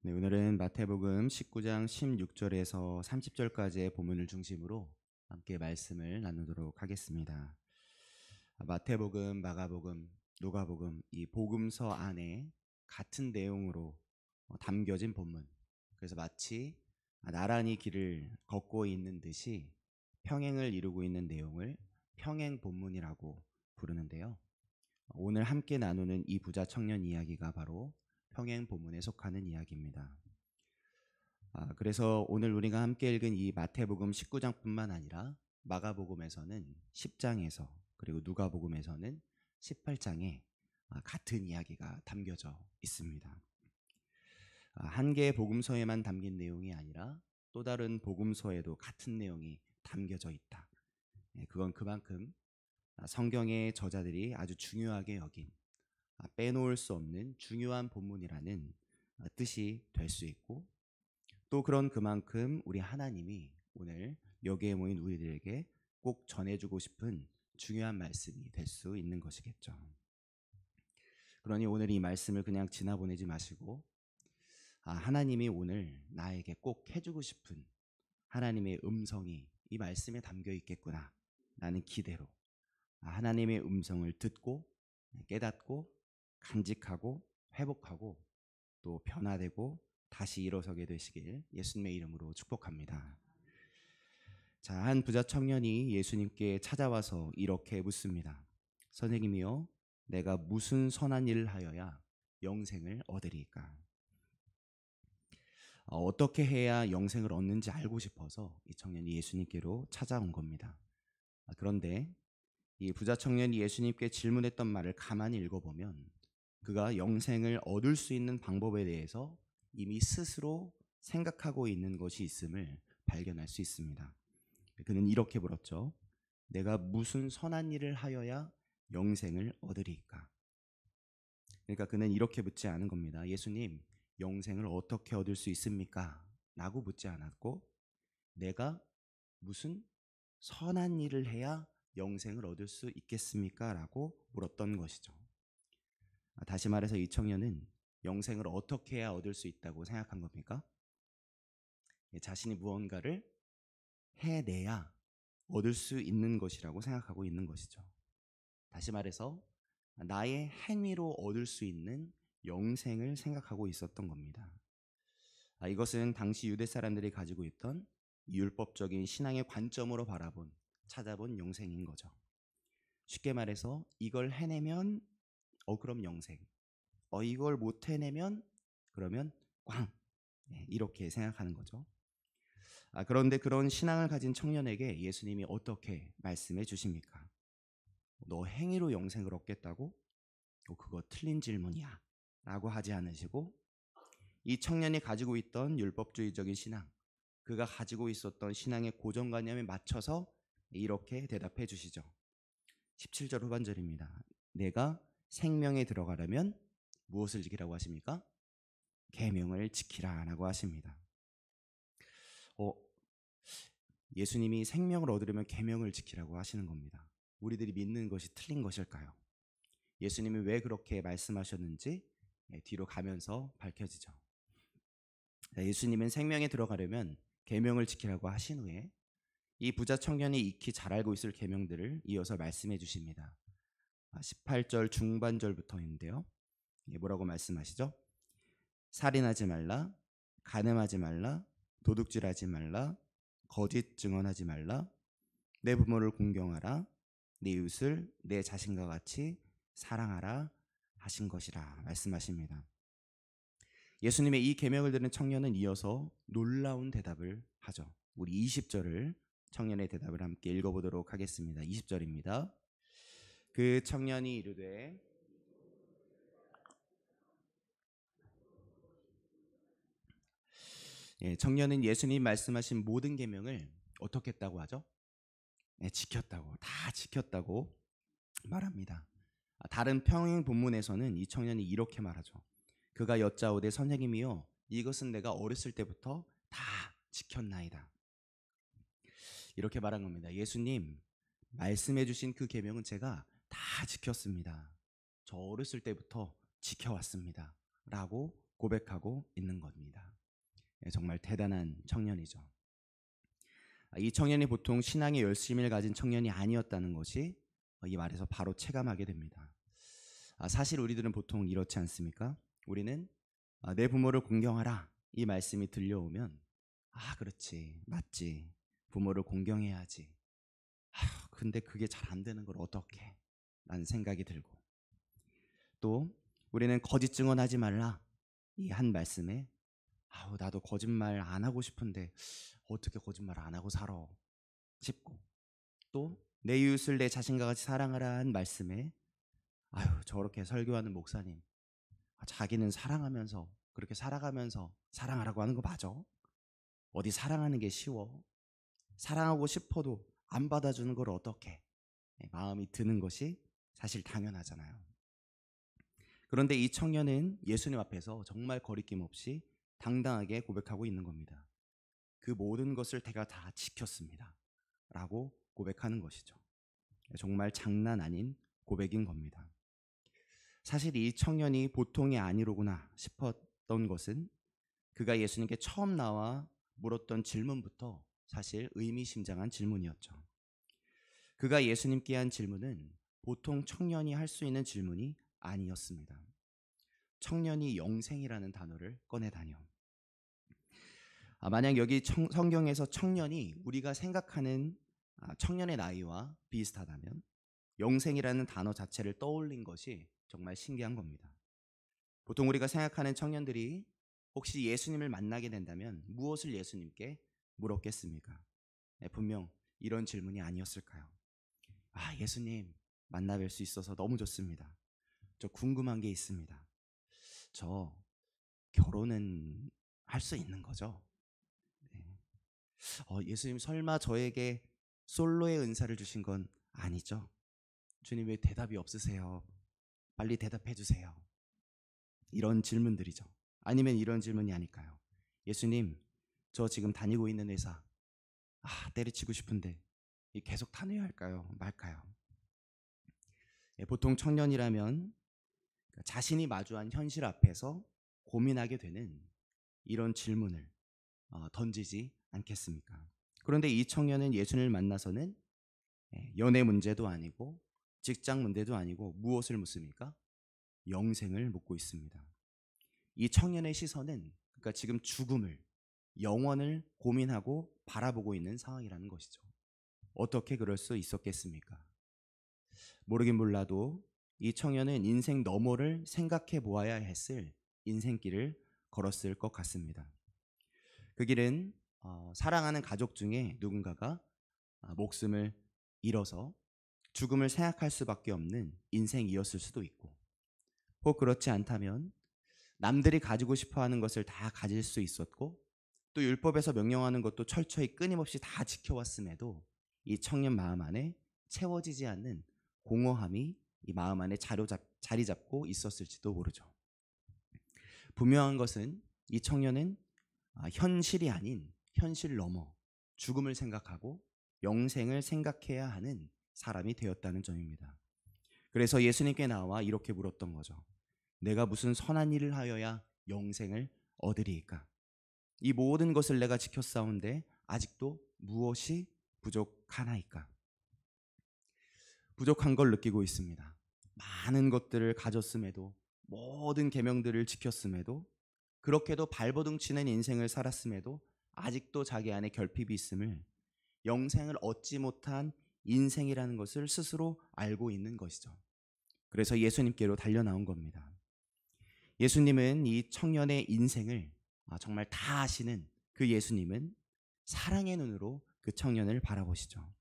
네, 오늘은 마태복음 19장 16절에서 30절까지의 본문을 중심으로 함께 말씀을 나누도록 하겠습니다. 마태복음, 마가복음, 누가복음 이 복음서 안에 같은 내용으로 담겨진 본문. 그래서 마치 나란히 길을 걷고 있는 듯이 평행을 이루고 있는 내용을 평행 본문이라고 부르는데요. 오늘 함께 나누는 이 부자 청년 이야기가 바로 평행 본문에 속하는 이야기입니다. 그래서 오늘 우리가 함께 읽은 이 마태복음 19장뿐만 아니라 마가복음에서는 10장에서 그리고 누가복음에서는 18장에 같은 이야기가 담겨져 있습니다. 한 개의 복음서에만 담긴 내용이 아니라 또 다른 복음서에도 같은 내용이 담겨져 있다. 그건 그만큼 성경의 저자들이 아주 중요하게 여긴 빼놓을 수 없는 중요한 본문이라는 뜻이 될 수 있고, 또 그런 그만큼 우리 하나님이 오늘 여기에 모인 우리들에게 꼭 전해주고 싶은 중요한 말씀이 될 수 있는 것이겠죠. 그러니 오늘 이 말씀을 그냥 지나보내지 마시고 하나님이 오늘 나에게 꼭 해주고 싶은 하나님의 음성이 이 말씀에 담겨 있겠구나 라는 기대로 하나님의 음성을 듣고 깨닫고 간직하고 회복하고 또 변화되고 다시 일어서게 되시길 예수님의 이름으로 축복합니다. 자, 한 부자 청년이 예수님께 찾아와서 이렇게 묻습니다. 선생님이요, 내가 무슨 선한 일을 하여야 영생을 얻으리까? 어떻게 해야 영생을 얻는지 알고 싶어서 이 청년이 예수님께로 찾아온 겁니다. 그런데 이 부자 청년이 예수님께 질문했던 말을 가만히 읽어보면 그가 영생을 얻을 수 있는 방법에 대해서 이미 스스로 생각하고 있는 것이 있음을 발견할 수 있습니다. 그는 이렇게 물었죠. 내가 무슨 선한 일을 하여야 영생을 얻으리까? 그러니까 그는 이렇게 묻지 않은 겁니다. 예수님, 영생을 어떻게 얻을 수 있습니까? 라고 묻지 않았고, 내가 무슨 선한 일을 해야 영생을 얻을 수 있겠습니까? 라고 물었던 것이죠. 다시 말해서 이 청년은 영생을 어떻게 해야 얻을 수 있다고 생각한 겁니까? 자신이 무언가를 해내야 얻을 수 있는 것이라고 생각하고 있는 것이죠. 다시 말해서 나의 행위로 얻을 수 있는 영생을 생각하고 있었던 겁니다. 이것은 당시 유대 사람들이 가지고 있던 율법적인 신앙의 관점으로 찾아본 영생인 거죠. 쉽게 말해서 이걸 해내면 그럼 영생, 이걸 못 해내면 그러면 꽝, 이렇게 생각하는 거죠. 그런데 그런 신앙을 가진 청년에게 예수님이 어떻게 말씀해 주십니까? 너 행위로 영생을 얻겠다고? 그거 틀린 질문이야 라고 하지 않으시고, 이 청년이 가지고 있던 율법주의적인 신앙, 그가 가지고 있었던 신앙의 고정관념에 맞춰서 이렇게 대답해 주시죠. 17절 후반절입니다. 내가 생명에 들어가려면 무엇을 지키라고 하십니까? 계명을 지키라 라고 하십니다. 예수님이 생명을 얻으려면 계명을 지키라고 하시는 겁니다. 우리들이 믿는 것이 틀린 것일까요? 예수님이 왜 그렇게 말씀하셨는지 뒤로 가면서 밝혀지죠. 예수님은 생명에 들어가려면 계명을 지키라고 하신 후에 이 부자 청년이 익히 잘 알고 있을 계명들을 이어서 말씀해 주십니다. 18절 중반절부터인데요. 뭐라고 말씀하시죠? 살인하지 말라, 간음하지 말라, 도둑질하지 말라, 거짓 증언하지 말라, 내 부모를 공경하라, 내 이웃을 내 자신과 같이 사랑하라 하신 것이라 말씀하십니다. 예수님의 이 계명을 들은 청년은 이어서 놀라운 대답을 하죠. 우리 20절을 청년의 대답을 함께 읽어보도록 하겠습니다. 20절입니다. 그 청년이 이르되 청년은 예수님 말씀하신 모든 계명을 어떻게 했다고 하죠? 지켰다고, 다 지켰다고 말합니다. 다른 평행 본문에서는 이 청년이 이렇게 말하죠. 그가 여짜오되 선생님이요, 이것은 내가 어렸을 때부터 다 지켰나이다. 이렇게 말한 겁니다. 예수님, 말씀해 주신 그 계명은 제가 다 지켰습니다. 저 어렸을 때부터 지켜왔습니다. 라고 고백하고 있는 겁니다. 정말 대단한 청년이죠. 이 청년이 보통 신앙의 열심을 가진 청년이 아니었다는 것이 이 말에서 바로 체감하게 됩니다. 사실 우리들은 보통 이렇지 않습니까? 우리는 내 부모를 공경하라 이 말씀이 들려오면 그렇지, 맞지, 부모를 공경해야지. 근데 그게 잘 안 되는 걸 어떡해? 라는 생각이 들고, 또 우리는 거짓 증언하지 말라 이 한 말씀에 나도 거짓말 안 하고 싶은데 어떻게 거짓말 안 하고 살아 싶고, 또 내 이웃을 내 자신과 같이 사랑하라 한 말씀에 저렇게 설교하는 목사님 자기는 사랑하면서 그렇게 살아가면서 사랑하라고 하는 거 맞아? 어디 사랑하는 게 쉬워? 사랑하고 싶어도 안 받아주는 걸 어떡해? 마음이 드는 것이 사실 당연하잖아요. 그런데 이 청년은 예수님 앞에서 정말 거리낌 없이 당당하게 고백하고 있는 겁니다. 그 모든 것을 내가 다 지켰습니다 라고 고백하는 것이죠. 정말 장난 아닌 고백인 겁니다. 사실 이 청년이 보통이 아니로구나 싶었던 것은 그가 예수님께 처음 나와 물었던 질문부터 사실 의미심장한 질문이었죠. 그가 예수님께 한 질문은 보통 청년이 할 수 있는 질문이 아니었습니다. 청년이 영생이라는 단어를 꺼내다녀. 만약 여기 성경에서 청년이 우리가 생각하는 청년의 나이와 비슷하다면 영생이라는 단어 자체를 떠올린 것이 정말 신기한 겁니다. 보통 우리가 생각하는 청년들이 혹시 예수님을 만나게 된다면 무엇을 예수님께 물었겠습니까? 분명 이런 질문이 아니었을까요? 예수님 만나 뵐 수 있어서 너무 좋습니다. 저 궁금한 게 있습니다. 저 결혼은 할 수 있는 거죠? 네. 예수님 설마 저에게 솔로의 은사를 주신 건 아니죠? 주님 왜 대답이 없으세요? 빨리 대답해 주세요. 이런 질문들이죠. 아니면 이런 질문이 아닐까요? 예수님, 저 지금 다니고 있는 회사 때려치고 싶은데 계속 다녀야 할까요? 말까요? 보통 청년이라면 자신이 마주한 현실 앞에서 고민하게 되는 이런 질문을 던지지 않겠습니까? 그런데 이 청년은 예수님을 만나서는 연애 문제도 아니고 직장 문제도 아니고 무엇을 묻습니까? 영생을 묻고 있습니다. 이 청년의 시선은 그러니까 지금 죽음을, 영원을 고민하고 바라보고 있는 상황이라는 것이죠. 어떻게 그럴 수 있었겠습니까? 모르긴 몰라도 이 청년은 인생 너머를 생각해 보아야 했을 인생길을 걸었을 것 같습니다. 그 길은 사랑하는 가족 중에 누군가가 목숨을 잃어서 죽음을 생각할 수밖에 없는 인생이었을 수도 있고, 혹 그렇지 않다면 남들이 가지고 싶어하는 것을 다 가질 수 있었고, 또 율법에서 명령하는 것도 철저히 끊임없이 다 지켜왔음에도 이 청년 마음 안에 채워지지 않는 공허함이 이 마음 안에 자리 잡고 있었을지도 모르죠. 분명한 것은 이 청년은 현실이 아닌 현실 넘어 죽음을 생각하고 영생을 생각해야 하는 사람이 되었다는 점입니다. 그래서 예수님께 나와 이렇게 물었던 거죠. 내가 무슨 선한 일을 하여야 영생을 얻으리이까? 이 모든 것을 내가 지켰사온데 아직도 무엇이 부족하나이까? 부족한 걸 느끼고 있습니다. 많은 것들을 가졌음에도, 모든 계명들을 지켰음에도, 그렇게도 발버둥 치는 인생을 살았음에도 아직도 자기 안에 결핍이 있음을, 영생을 얻지 못한 인생이라는 것을 스스로 알고 있는 것이죠. 그래서 예수님께로 달려 나온 겁니다. 예수님은 이 청년의 인생을 정말 다 아시는 그 예수님은 사랑의 눈으로 그 청년을 바라보시죠.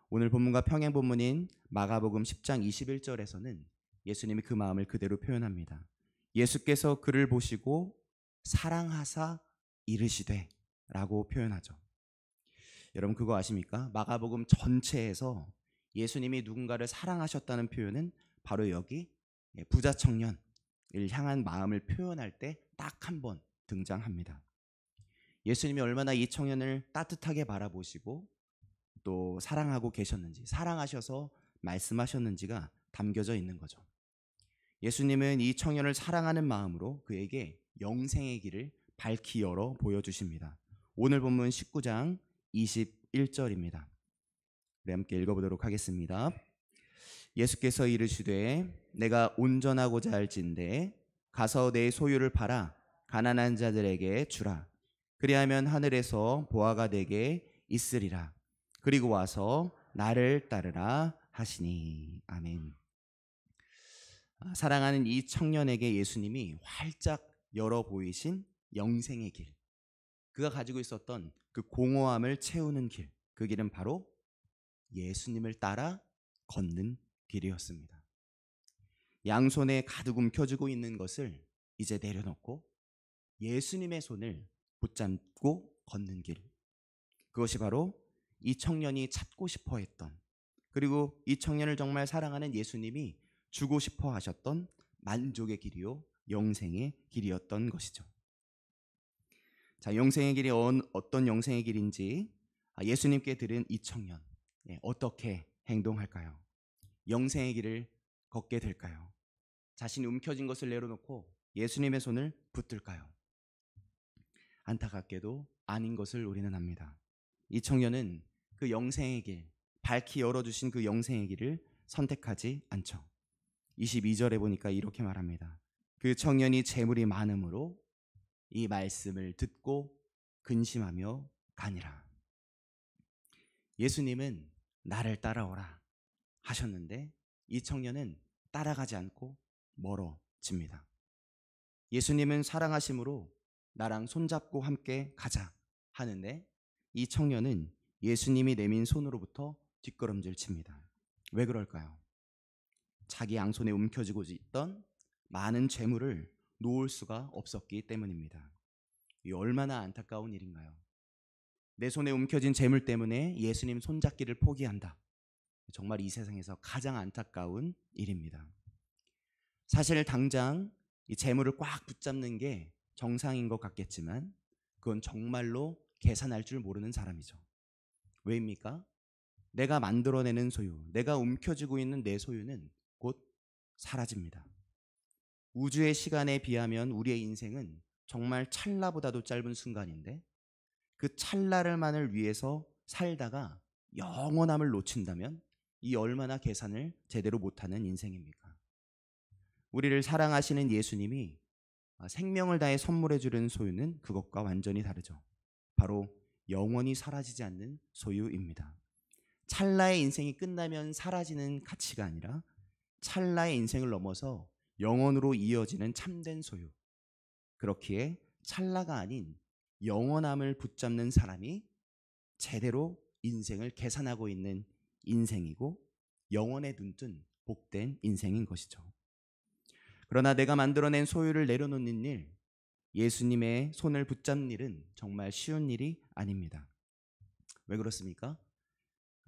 오늘 본문과 평행 본문인 마가복음 10장 21절에서는 예수님이 그 마음을 그대로 표현합니다. 예수께서 그를 보시고 사랑하사 이르시되 라고 표현하죠. 여러분 그거 아십니까? 마가복음 전체에서 예수님이 누군가를 사랑하셨다는 표현은 바로 여기 부자 청년을 향한 마음을 표현할 때 딱 한 번 등장합니다. 예수님이 얼마나 이 청년을 따뜻하게 바라보시고 또 사랑하고 계셨는지, 사랑하셔서 말씀하셨는지가 담겨져 있는 거죠. 예수님은 이 청년을 사랑하는 마음으로 그에게 영생의 길을 밝히 열어 보여주십니다. 오늘 본문 19장 21절입니다. 우리 함께 읽어보도록 하겠습니다. 예수께서 이르시되 내가 온전하고자 할진대 가서 내 소유를 팔아 가난한 자들에게 주라. 그리하면 하늘에서 보화가 되게 있으리라. 그리고 와서 나를 따르라 하시니. 아멘. 사랑하는 이 청년에게 예수님이 활짝 열어 보이신 영생의 길, 그가 가지고 있었던 그 공허함을 채우는 길, 그 길은 바로 예수님을 따라 걷는 길이었습니다. 양손에 가득 움켜쥐고 있는 것을 이제 내려놓고 예수님의 손을 붙잡고 걷는 길, 그것이 바로 이 청년이 찾고 싶어 했던, 그리고 이 청년을 정말 사랑하는 예수님이 주고 싶어 하셨던 만족의 길이요 영생의 길이었던 것이죠. 자, 영생의 길이 어떤 영생의 길인지 예수님께 들은 이 청년, 어떻게 행동할까요? 영생의 길을 걷게 될까요? 자신이 움켜쥔 것을 내려놓고 예수님의 손을 붙들까요? 안타깝게도 아닌 것을 우리는 압니다. 이 청년은 그 영생의 길, 밝히 열어주신 그 영생의 길을 선택하지 않죠. 22절에 보니까 이렇게 말합니다. 그 청년이 재물이 많음으로 이 말씀을 듣고 근심하며 가니라. 예수님은 나를 따라오라 하셨는데 이 청년은 따라가지 않고 멀어집니다. 예수님은 사랑하심으로 나랑 손잡고 함께 가자 하는데 이 청년은 예수님이 내민 손으로부터 뒷걸음질 칩니다. 왜 그럴까요? 자기 양손에 움켜쥐고 있던 많은 재물을 놓을 수가 없었기 때문입니다. 이 얼마나 안타까운 일인가요? 내 손에 움켜진 재물 때문에 예수님 손잡기를 포기한다. 정말 이 세상에서 가장 안타까운 일입니다. 사실 당장 이 재물을 꽉 붙잡는 게 정상인 것 같겠지만 그건 정말로 계산할 줄 모르는 사람이죠. 왜입니까? 내가 만들어내는 소유, 내가 움켜쥐고 있는 내 소유는 곧 사라집니다. 우주의 시간에 비하면 우리의 인생은 정말 찰나보다도 짧은 순간인데 그 찰나를만을 위해서 살다가 영원함을 놓친다면 이 얼마나 계산을 제대로 못하는 인생입니까? 우리를 사랑하시는 예수님이 생명을 다해 선물해 주는 소유는 그것과 완전히 다르죠. 바로 영원히 사라지지 않는 소유입니다. 찰나의 인생이 끝나면 사라지는 가치가 아니라 찰나의 인생을 넘어서 영원으로 이어지는 참된 소유. 그렇기에 찰나가 아닌 영원함을 붙잡는 사람이 제대로 인생을 계산하고 있는 인생이고 영원에 눈뜬 복된 인생인 것이죠. 그러나 내가 만들어낸 소유를 내려놓는 일, 예수님의 손을 붙잡는 일은 정말 쉬운 일이 아닙니다. 왜 그렇습니까?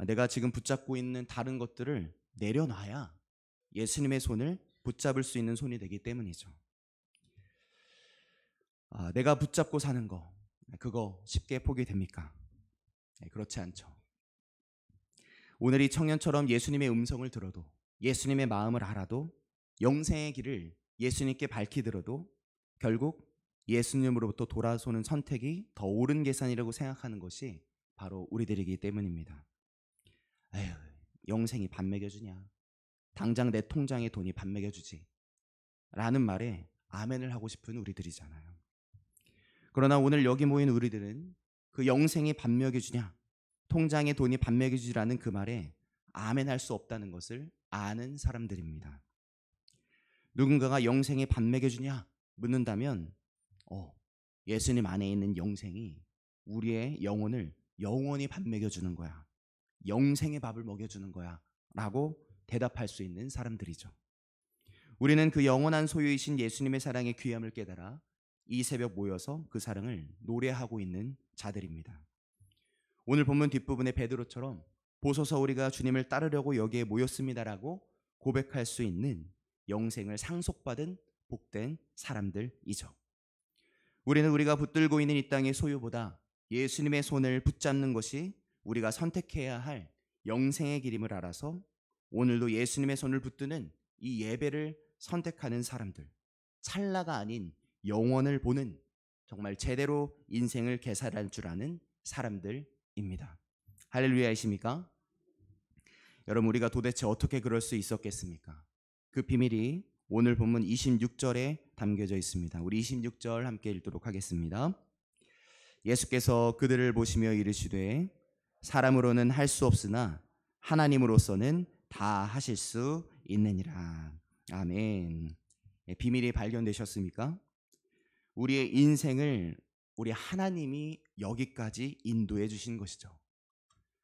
내가 지금 붙잡고 있는 다른 것들을 내려놔야 예수님의 손을 붙잡을 수 있는 손이 되기 때문이죠. 내가 붙잡고 사는 거, 그거 쉽게 포기됩니까? 그렇지 않죠. 오늘 이 청년처럼 예수님의 음성을 들어도, 예수님의 마음을 알아도, 영생의 길을 예수님께 밝히 들어도 결국 예수님으로부터 돌아서는 선택이 더 옳은 계산이라고 생각하는 것이 바로 우리들이기 때문입니다. 에휴, 영생이 밥 먹여주냐? 당장 내 통장에 돈이 밥 먹여주지 라는 말에 아멘을 하고 싶은 우리들이잖아요. 그러나 오늘 여기 모인 우리들은 그 영생이 밥 먹여주냐, 통장에 돈이 밥 먹여주지라는 그 말에 아멘할 수 없다는 것을 아는 사람들입니다. 누군가가 영생이 밥 먹여주냐 묻는다면 예수님 안에 있는 영생이 우리의 영혼을 영원히 밥 먹여주는 거야, 영생의 밥을 먹여주는 거야 라고 대답할 수 있는 사람들이죠. 우리는 그 영원한 소유이신 예수님의 사랑의 귀함을 깨달아 이 새벽 모여서 그 사랑을 노래하고 있는 자들입니다. 오늘 본문 뒷부분의 베드로처럼 보소서 우리가 주님을 따르려고 여기에 모였습니다라고 고백할 수 있는 영생을 상속받은 복된 사람들이죠. 우리는 우리가 붙들고 있는 이 땅의 소유보다 예수님의 손을 붙잡는 것이 우리가 선택해야 할 영생의 길임을 알아서 오늘도 예수님의 손을 붙드는 이 예배를 선택하는 사람들, 찰나가 아닌 영원을 보는 정말 제대로 인생을 계산할 줄 아는 사람들입니다. 할렐루야이십니까? 여러분, 우리가 도대체 어떻게 그럴 수 있었겠습니까? 그 비밀이 오늘 본문 26절에 담겨져 있습니다. 우리 26절 함께 읽도록 하겠습니다. 예수께서 그들을 보시며 이르시되 사람으로는 할 수 없으나 하나님으로서는 다 하실 수 있느니라. 아멘. 비밀이 발견되셨습니까? 우리의 인생을 우리 하나님이 여기까지 인도해 주신 것이죠.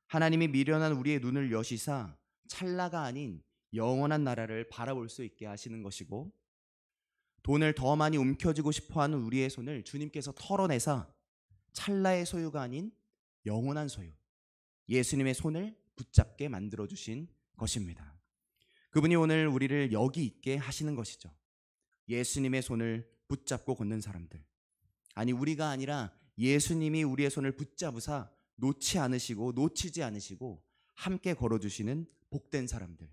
하나님이 미련한 우리의 눈을 여시사 찰나가 아닌 영원한 나라를 바라볼 수 있게 하시는 것이고, 돈을 더 많이 움켜쥐고 싶어하는 우리의 손을 주님께서 털어내사 찰나의 소유가 아닌 영원한 소유, 예수님의 손을 붙잡게 만들어주신 것입니다. 그분이 오늘 우리를 여기 있게 하시는 것이죠. 예수님의 손을 붙잡고 걷는 사람들, 아니 우리가 아니라 예수님이 우리의 손을 붙잡으사 놓치지 않으시고 함께 걸어주시는 복된 사람들,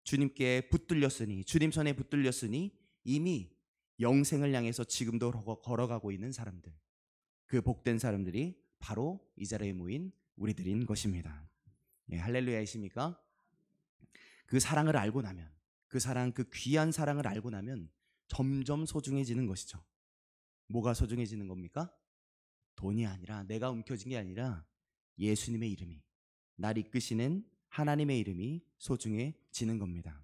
주님께 붙들렸으니, 주님 손에 붙들렸으니 이미 영생을 향해서 지금도 걸어가고 있는 사람들, 그 복된 사람들이 바로 이 자리에 모인 우리들인 것입니다. 예, 할렐루야이십니까? 그 사랑을 알고 나면, 그 사랑, 그 귀한 사랑을 알고 나면 점점 소중해지는 것이죠. 뭐가 소중해지는 겁니까? 돈이 아니라, 내가 움켜쥔 게 아니라 예수님의 이름이, 날 이끄시는 하나님의 이름이 소중해지는 겁니다.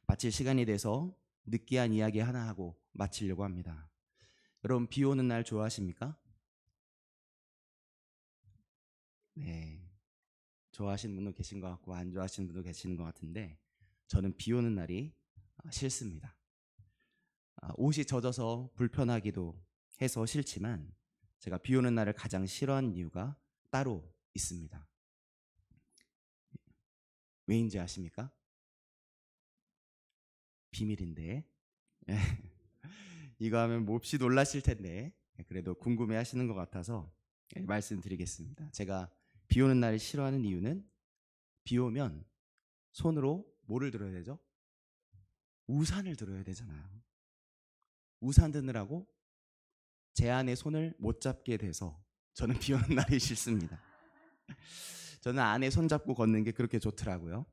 마칠 시간이 돼서 느끼한 이야기 하나 하고 마치려고 합니다. 여러분, 비 오는 날 좋아하십니까? 네, 좋아하시는 분도 계신 것 같고 안 좋아하시는 분도 계시는 것 같은데, 저는 비 오는 날이 싫습니다. 옷이 젖어서 불편하기도 해서 싫지만, 제가 비 오는 날을 가장 싫어하는 이유가 따로 있습니다. 왜인지 아십니까? 비밀인데 이거 하면 몹시 놀라실 텐데, 그래도 궁금해 하시는 것 같아서 말씀드리겠습니다. 제가 비 오는 날을 싫어하는 이유는, 비 오면 손으로 뭐를 들어야 되죠? 우산을 들어야 되잖아요. 우산 드느라고 제 안에 손을 못 잡게 돼서 저는 비 오는 날이 싫습니다. 저는 안에 손 잡고 걷는 게 그렇게 좋더라고요.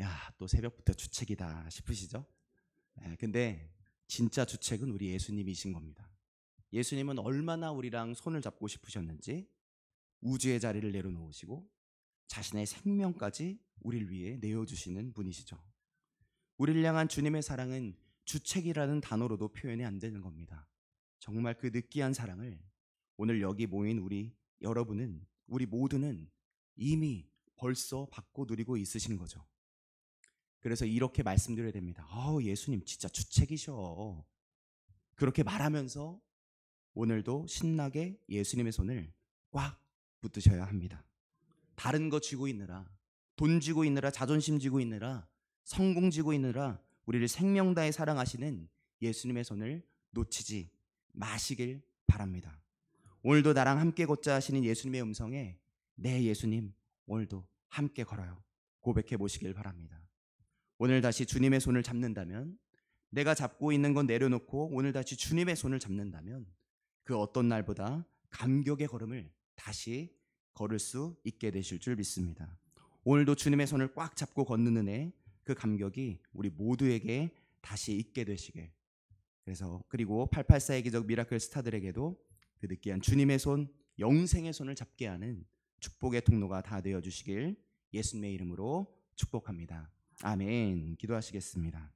야, 또 새벽부터 주책이다 싶으시죠? 근데 진짜 주책은 우리 예수님이신 겁니다. 예수님은 얼마나 우리랑 손을 잡고 싶으셨는지 우주의 자리를 내려놓으시고 자신의 생명까지 우리를 위해 내어주시는 분이시죠. 우리를 향한 주님의 사랑은 주책이라는 단어로도 표현이 안 되는 겁니다. 정말 그 느끼한 사랑을 오늘 여기 모인 우리 여러분은, 우리 모두는 이미 벌써 받고 누리고 있으신 거죠. 그래서 이렇게 말씀드려야 됩니다. 예수님 진짜 주책이셔. 그렇게 말하면서 오늘도 신나게 예수님의 손을 꽉 붙드셔야 합니다. 다른 거 쥐고 있느라, 돈 쥐고 있느라, 자존심 쥐고 있느라, 성공 쥐고 있느라 우리를 생명 다해 사랑하시는 예수님의 손을 놓치지 마시길 바랍니다. 오늘도 나랑 함께 걷자 하시는 예수님의 음성에, 네 예수님 오늘도 함께 걸어요, 고백해 보시길 바랍니다. 오늘 다시 주님의 손을 잡는다면, 내가 잡고 있는 건 내려놓고 오늘 다시 주님의 손을 잡는다면, 그 어떤 날보다 감격의 걸음을 다시 걸을 수 있게 되실 줄 믿습니다. 오늘도 주님의 손을 꽉 잡고 걷는 은혜, 그 감격이 우리 모두에게 다시 있게 되시길. 그리고 884의 기적 미라클 스타들에게도 그 느끼한 주님의 손, 영생의 손을 잡게 하는 축복의 통로가 다 되어 주시길 예수님의 이름으로 축복합니다. 아멘. 기도하시겠습니다.